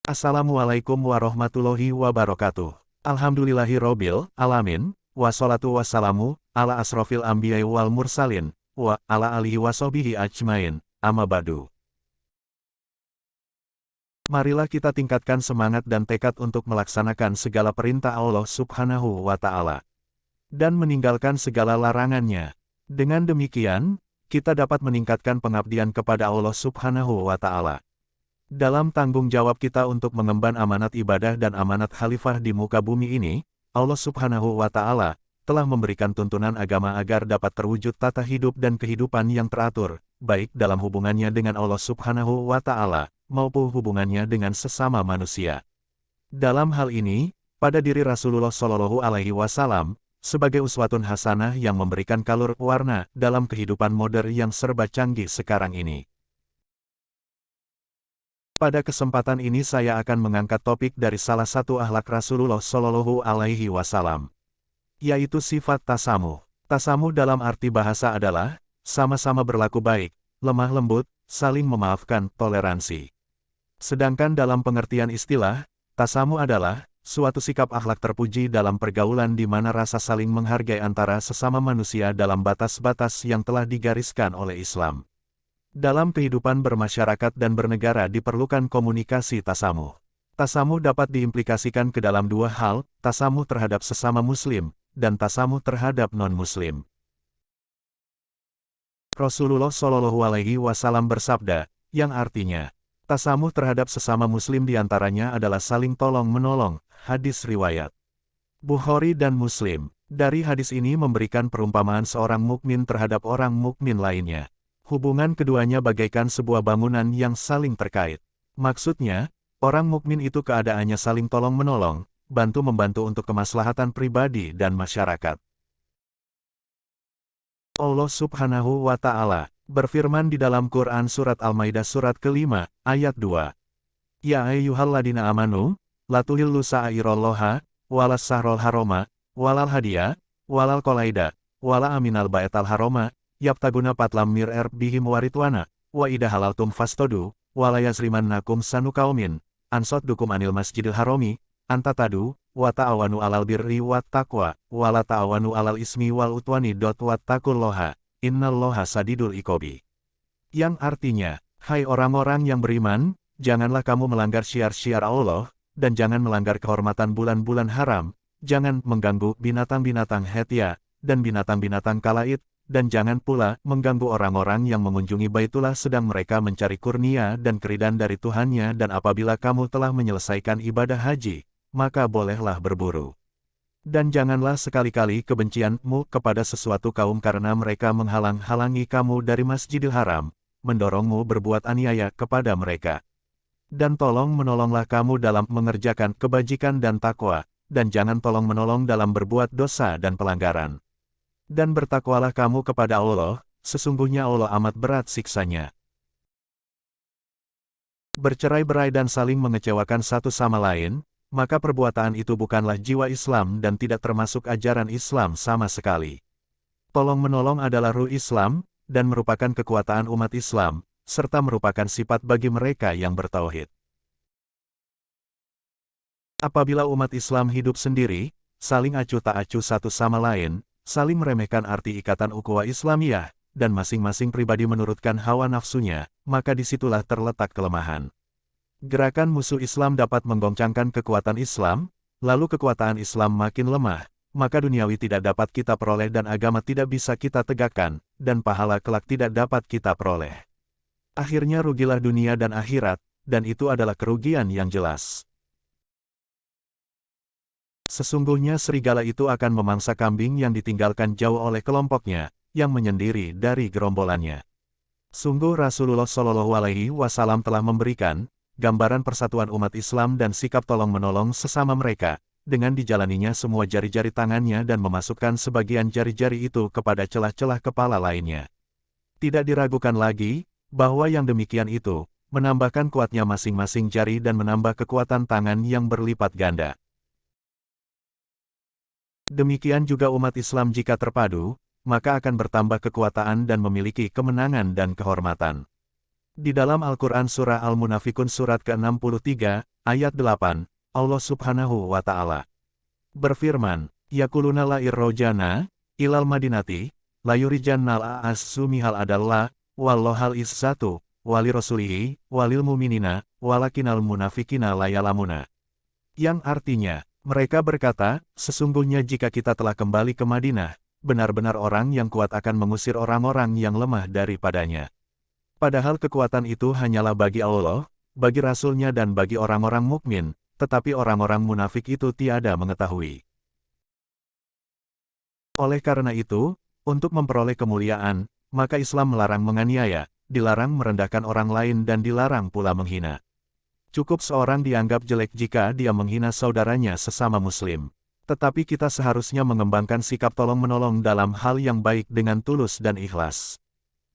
Assalamualaikum warahmatullahi wabarakatuh. Alhamdulillahirobbil alamin, wassalatu wassalamu ala asrofil anbiya'i wal mursalin, wa ala alihi wassobihi ajmain, amma ba'du. Marilah kita tingkatkan semangat dan tekad untuk melaksanakan segala perintah Allah Subhanahu wa Ta'ala, dan meninggalkan segala larangannya. Dengan demikian, kita dapat meningkatkan pengabdian kepada Allah Subhanahu wa Ta'ala. Dalam tanggung jawab kita untuk mengemban amanat ibadah dan amanat khalifah di muka bumi ini, Allah Subhanahu wa Ta'ala telah memberikan tuntunan agama agar dapat terwujud tata hidup dan kehidupan yang teratur, baik dalam hubungannya dengan Allah Subhanahu wa Ta'ala maupun hubungannya dengan sesama manusia. Dalam hal ini, pada diri Rasulullah Shallallahu Alaihi Wasallam sebagai uswatun hasanah yang memberikan kalur warna dalam kehidupan modern yang serba canggih sekarang ini. Pada kesempatan ini saya akan mengangkat topik dari salah satu akhlak Rasulullah Shallallahu Alaihi Wasallam, yaitu sifat tasamuh. Tasamuh dalam arti bahasa adalah sama-sama berlaku baik, lemah lembut, saling memaafkan, toleransi. Sedangkan dalam pengertian istilah, tasamuh adalah suatu sikap akhlak terpuji dalam pergaulan di mana rasa saling menghargai antara sesama manusia dalam batas-batas yang telah digariskan oleh Islam. Dalam kehidupan bermasyarakat dan bernegara diperlukan komunikasi tasamuh. Tasamuh dapat diimplikasikan ke dalam dua hal, tasamuh terhadap sesama muslim, dan tasamuh terhadap non-muslim. Rasulullah Shallallahu Alaihi Wasallam bersabda, yang artinya, tasamuh terhadap sesama muslim diantaranya adalah saling tolong-menolong, hadis riwayat Bukhari dan Muslim. Dari hadis ini memberikan perumpamaan seorang mukmin terhadap orang mukmin lainnya. Hubungan keduanya bagaikan sebuah bangunan yang saling terkait. Maksudnya, orang mukmin itu keadaannya saling tolong-menolong, bantu-membantu untuk kemaslahatan pribadi dan masyarakat. Allah Subhanahu wa Ta'ala berfirman di dalam Quran Surat Al-Maidah Surat ke-5, ayat 2. Ya ayyuhalladzina amanu, la tuhillu sa'irallaha, walas sahrol haroma, walal hadiah, walal qolaida, wala aminal baital haroma, yabtaguna patlam mir'er bihim waritwana, wa ida halaltum fastodu, walayazrimannakum sanukaumin, ansoddukum anil masjidil harami, antatadu, wa ta'awanu alal birri wat taqwa, wa la ta'awanu alal ismi wal utwani wattaqullaha, innallaha sadidul iqobi. Yang artinya, hai orang-orang yang beriman, janganlah kamu melanggar syiar-syiar Allah, dan jangan melanggar kehormatan bulan-bulan haram, jangan mengganggu binatang-binatang hetia, dan binatang-binatang kalaid, dan jangan pula mengganggu orang-orang yang mengunjungi Baitullah sedang mereka mencari kurnia dan keridhaan dari Tuhannya, dan apabila kamu telah menyelesaikan ibadah haji, maka bolehlah berburu. Dan janganlah sekali-kali kebencianmu kepada sesuatu kaum karena mereka menghalang-halangi kamu dari Masjidil Haram, mendorongmu berbuat aniaya kepada mereka. Dan tolong-menolonglah kamu dalam mengerjakan kebajikan dan takwa, dan jangan tolong-menolong dalam berbuat dosa dan pelanggaran. Dan bertakwalah kamu kepada Allah, sesungguhnya Allah amat berat siksanya. Bercerai-berai dan saling mengecewakan satu sama lain, maka perbuatan itu bukanlah jiwa Islam dan tidak termasuk ajaran Islam sama sekali. Tolong-menolong adalah ruh Islam, dan merupakan kekuatan umat Islam, serta merupakan sifat bagi mereka yang bertauhid. Apabila umat Islam hidup sendiri, saling acuh tak acuh satu sama lain, saling meremehkan arti ikatan ukhuwah Islamiyah, dan masing-masing pribadi menurutkan hawa nafsunya, maka disitulah terletak kelemahan. Gerakan musuh Islam dapat menggoncangkan kekuatan Islam, lalu kekuatan Islam makin lemah, maka duniawi tidak dapat kita peroleh dan agama tidak bisa kita tegakkan, dan pahala kelak tidak dapat kita peroleh. Akhirnya rugilah dunia dan akhirat, dan itu adalah kerugian yang jelas. Sesungguhnya serigala itu akan memangsa kambing yang ditinggalkan jauh oleh kelompoknya, yang menyendiri dari gerombolannya. Sungguh Rasulullah Shallallahu Alaihi Wasallam telah memberikan gambaran persatuan umat Islam dan sikap tolong-menolong sesama mereka, dengan dijalaninya semua jari-jari tangannya dan memasukkan sebagian jari-jari itu kepada celah-celah kepala lainnya. Tidak diragukan lagi, bahwa yang demikian itu, menambahkan kuatnya masing-masing jari dan menambah kekuatan tangan yang berlipat ganda. Demikian juga umat Islam jika terpadu, maka akan bertambah kekuatan dan memiliki kemenangan dan kehormatan. Di dalam Al-Quran Surah Al-Munafikun Surat ke-63, ayat 8, Allah Subhanahu wa Ta'ala berfirman, Yakuluna la irrojana, ilal madinati, layurijannal as-sumihal adallah, wallohal is-satu, wali rasulihi, walil muminina, walakinal munafikina layalamuna. Yang artinya, mereka berkata, sesungguhnya jika kita telah kembali ke Madinah, benar-benar orang yang kuat akan mengusir orang-orang yang lemah daripadanya. Padahal kekuatan itu hanyalah bagi Allah, bagi Rasul-Nya dan bagi orang-orang mukmin, tetapi orang-orang munafik itu tiada mengetahui. Oleh karena itu, untuk memperoleh kemuliaan, maka Islam melarang menganiaya, dilarang merendahkan orang lain dan dilarang pula menghina. Cukup seorang dianggap jelek jika dia menghina saudaranya sesama muslim. Tetapi kita seharusnya mengembangkan sikap tolong-menolong dalam hal yang baik dengan tulus dan ikhlas.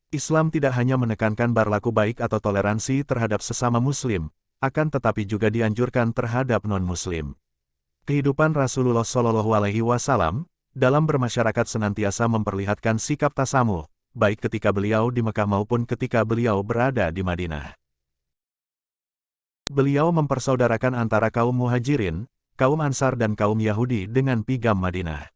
Islam tidak hanya menekankan berlaku baik atau toleransi terhadap sesama muslim, akan tetapi juga dianjurkan terhadap non-muslim. Kehidupan Rasulullah Shallallahu Alaihi Wasallam dalam bermasyarakat senantiasa memperlihatkan sikap tasamuh, baik ketika beliau di Mekah maupun ketika beliau berada di Madinah. Beliau mempersaudarakan antara kaum Muhajirin, kaum Ansar dan kaum Yahudi dengan piagam Madinah.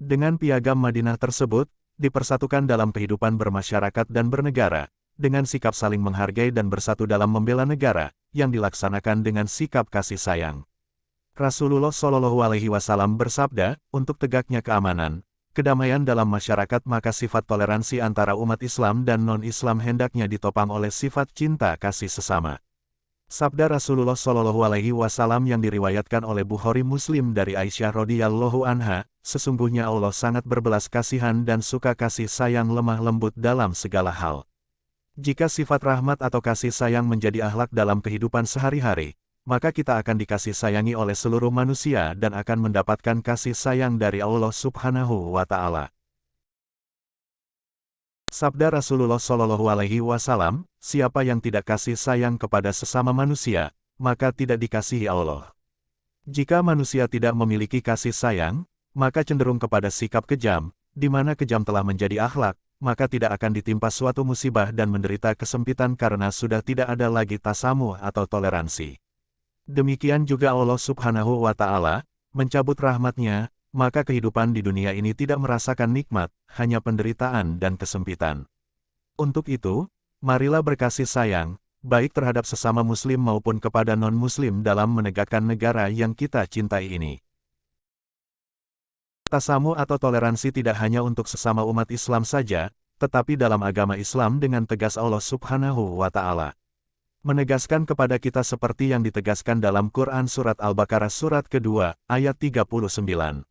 Dengan piagam Madinah tersebut, dipersatukan dalam kehidupan bermasyarakat dan bernegara, dengan sikap saling menghargai dan bersatu dalam membela negara, yang dilaksanakan dengan sikap kasih sayang. Rasulullah Shallallahu Alaihi Wasallam bersabda, untuk tegaknya keamanan, kedamaian dalam masyarakat maka sifat toleransi antara umat Islam dan non-Islam hendaknya ditopang oleh sifat cinta kasih sesama. Sabda Rasulullah Shallallahu Alaihi Wasallam yang diriwayatkan oleh Bukhari Muslim dari Aisyah radhiyallahu anha, sesungguhnya Allah sangat berbelas kasihan dan suka kasih sayang lemah lembut dalam segala hal. Jika sifat rahmat atau kasih sayang menjadi akhlak dalam kehidupan sehari-hari, maka kita akan dikasih sayangi oleh seluruh manusia dan akan mendapatkan kasih sayang dari Allah Subhanahu wa Ta'ala. Sabda Rasulullah Shallallahu Alaihi Wasallam, siapa yang tidak kasih sayang kepada sesama manusia, maka tidak dikasihi Allah. Jika manusia tidak memiliki kasih sayang, maka cenderung kepada sikap kejam, di mana kejam telah menjadi akhlak, maka tidak akan ditimpa suatu musibah dan menderita kesempitan karena sudah tidak ada lagi tasamuh atau toleransi. Demikian juga Allah Subhanahu wa Ta'ala mencabut rahmat-Nya, maka kehidupan di dunia ini tidak merasakan nikmat, hanya penderitaan dan kesempitan. Untuk itu, marilah berkasih sayang, baik terhadap sesama muslim maupun kepada non-muslim dalam menegakkan negara yang kita cintai ini. Tasamuh atau toleransi tidak hanya untuk sesama umat Islam saja, tetapi dalam agama Islam dengan tegas Allah Subhanahu wa Ta'ala menegaskan kepada kita seperti yang ditegaskan dalam Quran Surat Al-Baqarah Surat kedua, ayat 39.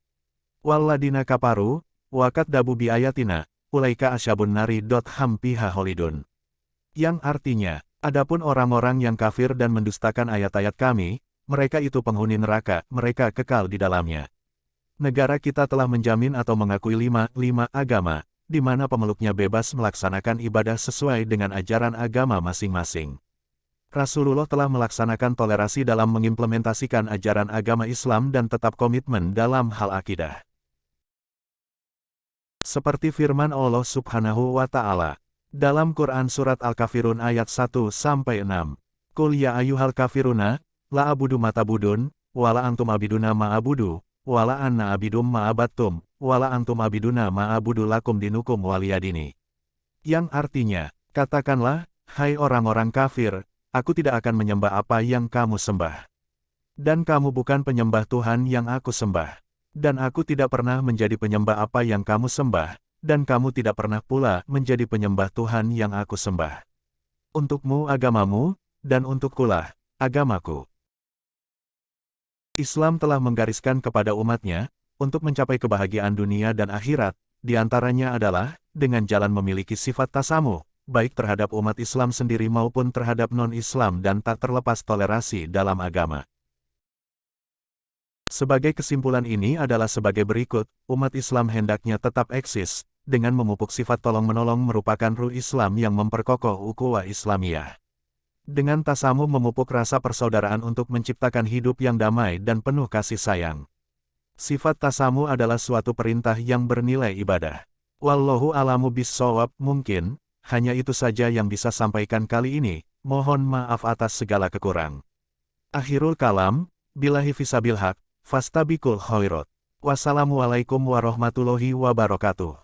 Walladina kaparu, wakat dabu bi ayatina, ulaika asyabun nari. Hampiha holidun. Yang artinya, adapun orang-orang yang kafir dan mendustakan ayat-ayat kami, mereka itu penghuni neraka, mereka kekal di dalamnya. Negara kita telah menjamin atau mengakui lima agama, di mana pemeluknya bebas melaksanakan ibadah sesuai dengan ajaran agama masing-masing. Rasulullah telah melaksanakan toleransi dalam mengimplementasikan ajaran agama Islam dan tetap komitmen dalam hal akidah. Seperti firman Allah Subhanahu wa Ta'ala dalam Quran Surat Al-Kafirun ayat 1-6, Qul ya ayyuhal kafiruna, la abudu matabudun, wala antum abiduna ma'abudu, wala anna abidum ma'abattum, wala antum abiduna ma'abudu lakum dinukum waliyadini. Yang artinya, katakanlah, hai orang-orang kafir, aku tidak akan menyembah apa yang kamu sembah. Dan kamu bukan penyembah Tuhan yang aku sembah. Dan aku tidak pernah menjadi penyembah apa yang kamu sembah, dan kamu tidak pernah pula menjadi penyembah Tuhan yang aku sembah. Untukmu agamamu, dan untukkulah agamaku. Islam telah menggariskan kepada umatnya, untuk mencapai kebahagiaan dunia dan akhirat, diantaranya adalah, dengan jalan memiliki sifat tasamuh, baik terhadap umat Islam sendiri maupun terhadap non-Islam dan tak terlepas toleransi dalam agama. Sebagai kesimpulan ini adalah sebagai berikut, umat Islam hendaknya tetap eksis, dengan memupuk sifat tolong-menolong merupakan ruh Islam yang memperkokoh ukhuwah Islamiyah. Dengan tasamuh memupuk rasa persaudaraan untuk menciptakan hidup yang damai dan penuh kasih sayang. Sifat tasamuh adalah suatu perintah yang bernilai ibadah. Wallahu a'lamu bis-shawab. Mungkin, hanya itu saja yang bisa sampaikan kali ini, mohon maaf atas segala kekurang. Akhirul kalam, billahi fisabil haq, fastabikul khairat. Wassalamualaikum warahmatullahi wabarakatuh.